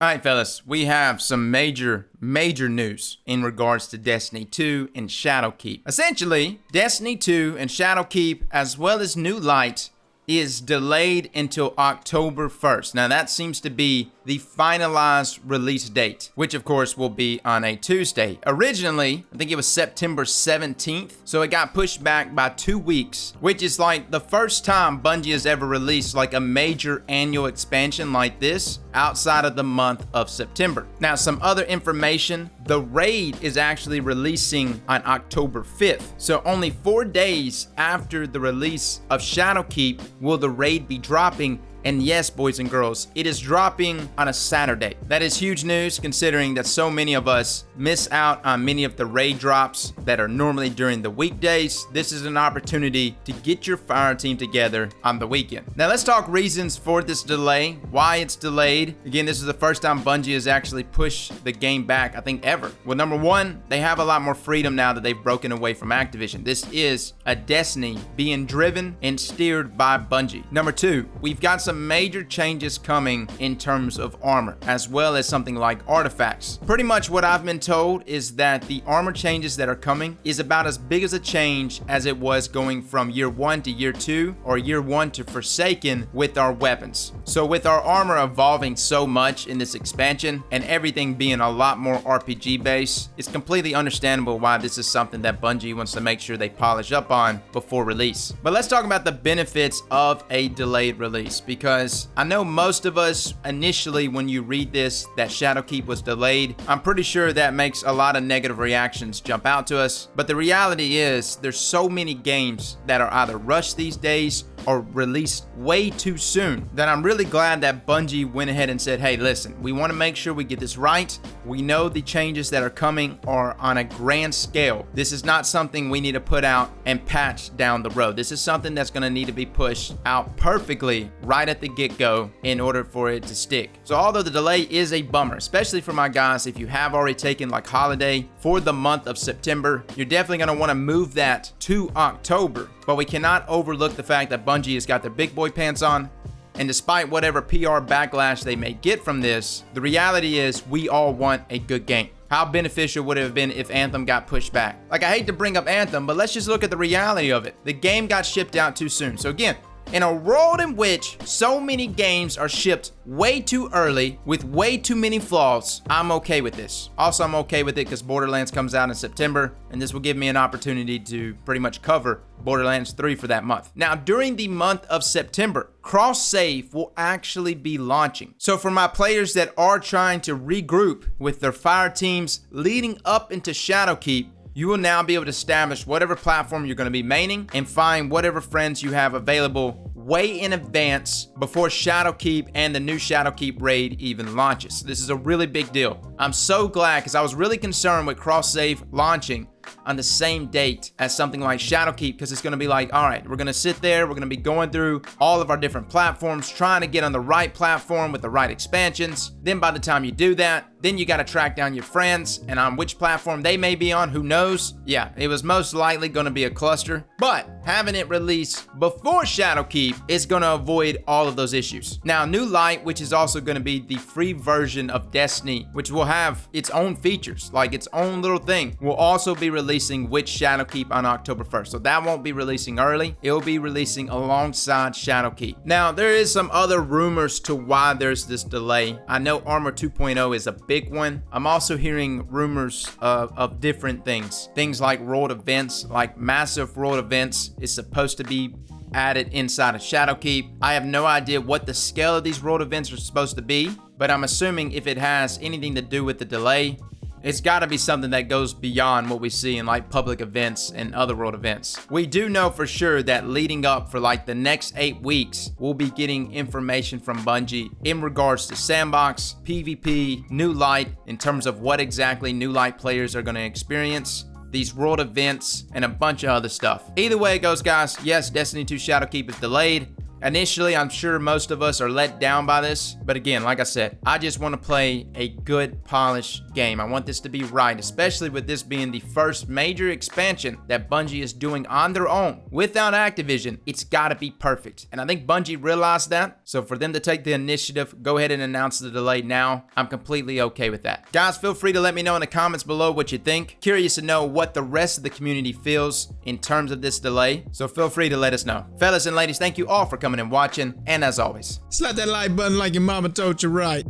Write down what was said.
All right, fellas, we have some major news in regards to Destiny 2 and Shadowkeep. Essentially, Destiny 2 and Shadowkeep, as well as New Light, is delayed until October 1st. Now, that seems to be the finalized release date, which of course will be on a Tuesday. Originally, I think it was September 17th, so it got pushed back by 2 weeks, which is like the first time Bungie has ever released like a major annual expansion like this outside of the month of September. Now, some other information, the raid is actually releasing on October 5th. So only 4 days after the release of Shadowkeep will the raid be dropping. And yes, boys and girls, it is dropping on a Saturday. That is huge news considering that so many of us miss out on many of the raid drops that are normally during the weekdays. This is an opportunity to get your fire team together on the weekend. Now let's talk reasons for this delay, why it's delayed. Again, this is the first time Bungie has actually pushed the game back, I think ever. Well, number one, they have a lot more freedom now that they've broken away from Activision. This is a Destiny being driven and steered by Bungie. Number two, we've got some major changes coming in terms of armor, as well as something like artifacts. Pretty much what I've been told is that the armor changes that are coming is about as big as a change as it was going from year 1 to year 2 or year 1 to Forsaken with our weapons. So with our armor evolving so much in this expansion and everything being a lot more RPG based, it's completely understandable why this is something that Bungie wants to make sure they polish up on before release. But let's talk about the benefits of a delayed release, because I know most of us initially when you read this that Shadowkeep was delayed, I'm pretty sure that makes a lot of negative reactions jump out to us. But the reality is there's so many games that are either rushed these days or released way too soon that I'm really glad that Bungie went ahead and said, hey, listen, we want to make sure we get this right. We know the changes that are coming are on a grand scale. This is not something we need to put out and patch down the road. This is something that's going to need to be pushed out perfectly right at the get-go in order for it to stick. So although the delay is a bummer, especially for my guys, if you have already taken like holiday for the month of September, you're definitely going to want to move that to October. But we cannot overlook the fact that Bungie has got their big boy pants on. And despite whatever PR backlash they may get from this, the reality is we all want a good game. How beneficial would it have been if Anthem got pushed back? Like, I hate to bring up Anthem, but let's just look at the reality of it. The game got shipped out too soon. So again, in a world in which so many games are shipped way too early with way too many flaws, I'm okay with this. Also, I'm okay with it because Borderlands comes out in September, and this will give me an opportunity to pretty much cover Borderlands 3 for that month. Now, during the month of September, cross-save will actually be launching. So for my players that are trying to regroup with their fire teams leading up into Shadowkeep, you will now be able to establish whatever platform you're going to be maining and find whatever friends you have available way in advance before Shadowkeep and the new Shadowkeep raid even launches. This is a really big deal. I'm so glad because I was really concerned with cross-save launching on the same date as something like Shadowkeep, because it's going to be like, all right, we're going to sit there, we're going to be going through all of our different platforms, trying to get on the right platform with the right expansions. Then by the time you do that, then you got to track down your friends and on which platform they may be on, who knows? Yeah, it was most likely going to be a cluster, but having it released before Shadowkeep is going to avoid all of those issues. Now, New Light, which is also going to be the free version of Destiny, which will have its own features, like its own little thing, will also be releasing with Shadowkeep on October 1st. So that won't be releasing early. It will be releasing alongside Shadowkeep. Now, there is some other rumors to why there's this delay. I know Armor 2.0 is a big one. I'm also hearing rumors of different things. Things like world events, like massive world events is supposed to be added inside of Shadowkeep. I have no idea what the scale of these world events are supposed to be, but I'm assuming if it has anything to do with the delay, it's got to be something that goes beyond what we see in like public events and other world events. We do know for sure that leading up for like the next 8 weeks, we'll be getting information from Bungie in regards to Sandbox, PvP, New Light, in terms of what exactly New Light players are going to experience, these world events, and a bunch of other stuff. Either way it goes, guys, yes, Destiny 2 Shadowkeep is delayed. Initially, I'm sure most of us are let down by this, but again, like I said, I just want to play a good, polished game. I want this to be right, especially with this being the first major expansion that Bungie is doing on their own without Activision. It's got to be perfect, and I think Bungie realized that, so for them to take the initiative, go ahead and announce the delay now, I'm completely okay with that. Guys, feel free to let me know in the comments below what you think. Curious to know what the rest of the community feels in terms of this delay, so feel free to let us know. Fellas and ladies, thank you all for coming and watching, and as always, Slap that like button like your mama told you right.